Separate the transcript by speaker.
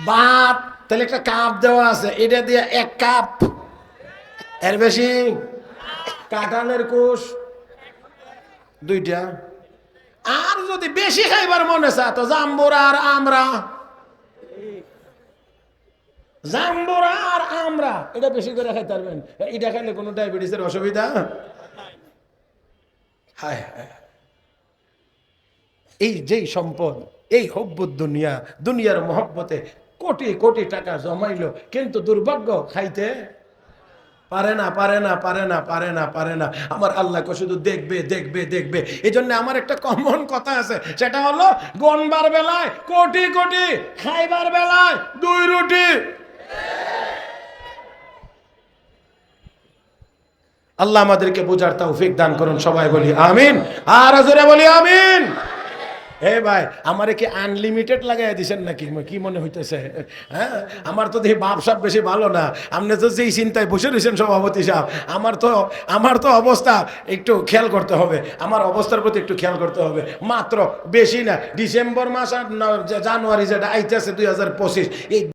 Speaker 1: ভাত, তাহলে একটা কাপ দেওয়া আছে, এটা দিয়ে 1 কাপ, এর বেশি। কাঁঠালের কোষ 2টা। আর যদি বেশি খাইবার মনে চায় তো জাম্বুরা আর আমরা, জাম্বুরা আর আমরা এটা বেশি করে খাইতে পারবেন। এটা খাইলে কোনো ডায়াবেটিসের অসুবিধা? হায় হায়, এই যেই সম্পদ, এই হব্বুদ দুনিয়া, দুনিয়ার মহব্বতে কোটি কোটি টাকা জমাইলো, কিন্তু দুর্ভাগ্য খাইতে পারে না, পারে না, পারে না, পারে না, পারে না। আমার আল্লাহকে শুধু দেখবে, দেখবে, দেখবে। এই জন্য আমার একটা কমন কথা আছে, সেটা হলো গনবার বেলায় কোটি কোটি, খাইবার বেলায় 2 রুটি। আল্লাহ আমাদেরকে বোঝার তৌফিক দান করুন, সবাই বলি আমিন। আর জোরে বলি আমিন। হে ভাই, আমারে কি আনলিমিটেড লাগাই দিছেন নাকি? কি মনে হইতেছে? হ্যাঁ, আমার তো দেখি বাপ সাপ বেশি ভালো না। আপনি তো যেই চিন্তায় বসে রয়েছেন সভাপতি সাহেব, আমার তো অবস্থা একটু খেয়াল করতে হবে, আমার অবস্থার প্রতি একটু খেয়াল করতে হবে। মাত্র বেশি না, ডিসেম্বর মাস আর জানুয়ারি যেটা আইতেছে 2025, এই